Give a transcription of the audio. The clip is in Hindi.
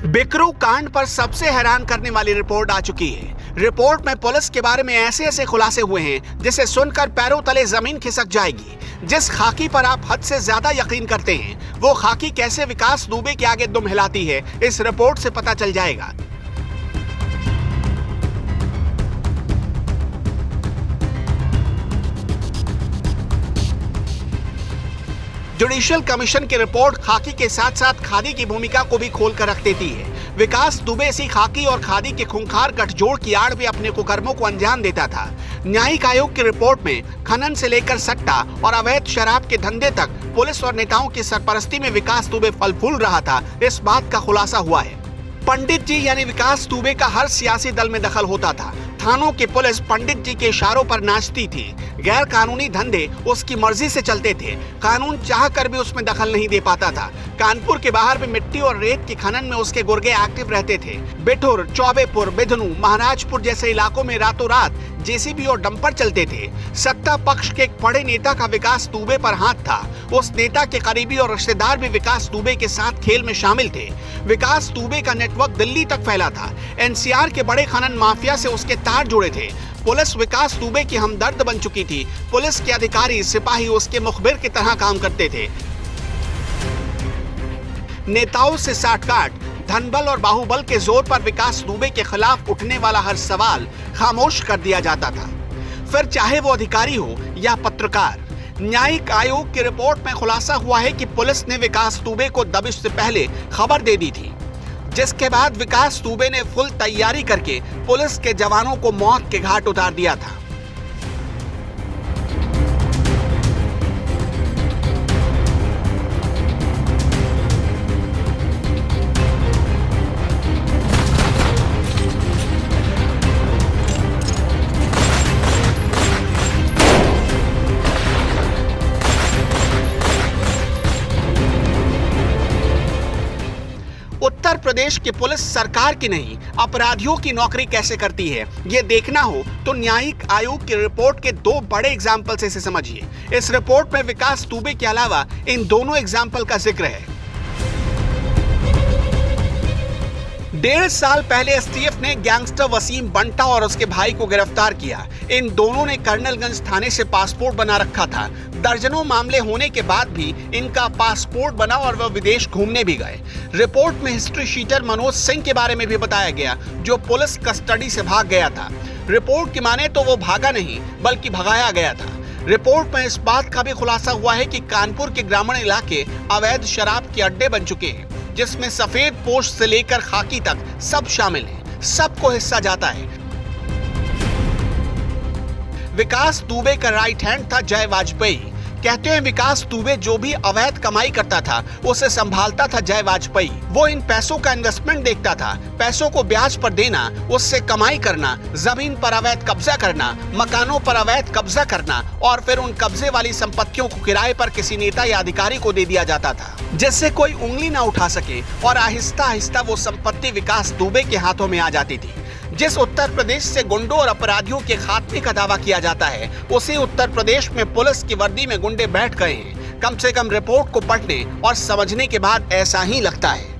बिकरू कांड पर सबसे हैरान करने वाली रिपोर्ट आ चुकी है। रिपोर्ट में पुलिस के बारे में ऐसे ऐसे खुलासे हुए हैं जिसे सुनकर पैरों तले जमीन खिसक जाएगी। जिस खाकी पर आप हद से ज्यादा यकीन करते हैं, वो खाकी कैसे विकास दुबे के आगे दुम हिलाती है, इस रिपोर्ट से पता चल जाएगा। जुडिशियल कमीशन की रिपोर्ट खाकी के साथ साथ खादी की भूमिका को भी खोल कर रख देती है। विकास दुबे इसी खाकी और खादी के खूंखार गठजोड़ की आड़ में अपने कुकर्मों को अंजाम देता था। न्यायिक आयोग की रिपोर्ट में खनन से लेकर सट्टा और अवैध शराब के धंधे तक पुलिस और नेताओं की सरपरस्ती में विकास दुबे फल फूल रहा था, इस बात का खुलासा हुआ है। पंडित जी यानी विकास दुबे का हर सियासी दल में दखल होता था। थानों की पुलिस पंडित जी के इशारों पर नाचती थी। गैर कानूनी धंधे उसकी मर्जी से चलते थे। कानून चाह कर भी उसमें दखल नहीं दे पाता था। कानपुर के बाहर भी मिट्टी और रेत के खनन में उसके गुर्गे एक्टिव रहते थे। बिठुर, चौबेपुर, बिधनू, महाराजपुर जैसे इलाकों में रातों रात जेसीबी और डंपर चलते थे। सत्ता पक्ष के एक बड़े नेता का विकास दुबे पर हाथ था। उस नेता के करीबी और रिश्तेदार भी विकास दुबे के साथ खेल में शामिल थे। विकास दुबे का नेटवर्क दिल्ली तक फैला था। एनसीआर के बड़े खनन माफिया से उसके तार जुड़े थे। पुलिस विकास दुबे की हमदर्द बन चुकी थी। पुलिस के अधिकारी सिपाही उसके मुखबिर की तरह काम करते थे। नेताओं से साठगांठ, धनबल और बाहुबल के जोर पर विकास दुबे के खिलाफ उठने वाला हर सवाल खामोश कर दिया जाता था, फिर चाहे वो अधिकारी हो या पत्रकार। न्यायिक आयोग की रिपोर्ट में खुलासा हुआ है कि पुलिस ने विकास दुबे को दबिश से पहले खबर दे दी थी, जिसके बाद विकास दुबे ने फुल तैयारी करके पुलिस के जवानों को मौत के घाट उतार दिया था। उत्तर प्रदेश की पुलिस सरकार की नहीं, अपराधियों की नौकरी कैसे करती है, ये देखना हो तो न्यायिक आयोग की रिपोर्ट के दो बड़े एग्जाम्पल से इसे समझिए। इस रिपोर्ट में विकास दुबे के अलावा इन दोनों एग्जाम्पल का जिक्र है। 1.5 साल पहले एसटीएफ ने गैंगस्टर वसीम बंटा और उसके भाई को गिरफ्तार किया। इन दोनों ने कर्नलगंज थाने से पासपोर्ट बना रखा था। दर्जनों मामले होने के बाद भी इनका पासपोर्ट बना और वह विदेश घूमने भी गए। रिपोर्ट में हिस्ट्री शीटर मनोज सिंह के बारे में भी बताया गया, जो पुलिस कस्टडी से भाग गया था। रिपोर्ट की माने तो वो भागा नहीं बल्कि भगाया गया था। रिपोर्ट में इस बात का भी खुलासा हुआ है कि कानपुर के ग्रामीण इलाके अवैध शराब के अड्डे बन चुके हैं, जिसमें सफेद पोश से लेकर खाकी तक सब शामिल हैं। सबको हिस्सा जाता है। विकास दुबे का राइट हैंड था जय वाजपेयी। कहते हैं विकास दुबे जो भी अवैध कमाई करता था उसे संभालता था जय वाजपेयी। वो इन पैसों का इन्वेस्टमेंट देखता था, पैसों को ब्याज पर देना, उससे कमाई करना, जमीन पर अवैध कब्जा करना, मकानों पर अवैध कब्जा करना और फिर उन कब्जे वाली संपत्तियों को किराए पर किसी नेता या अधिकारी को दे दिया जाता था, जिससे कोई उंगली ना उठा सके और आहिस्ता आहिस्ता वो संपत्ति विकास दुबे के हाथों में आ जाती थी। जिस उत्तर प्रदेश से गुंडों और अपराधियों के खात्मे का दावा किया जाता है, उसी उत्तर प्रदेश में पुलिस की वर्दी में गुंडे बैठ गए हैं। कम से कम रिपोर्ट को पढ़ने और समझने के बाद ऐसा ही लगता है।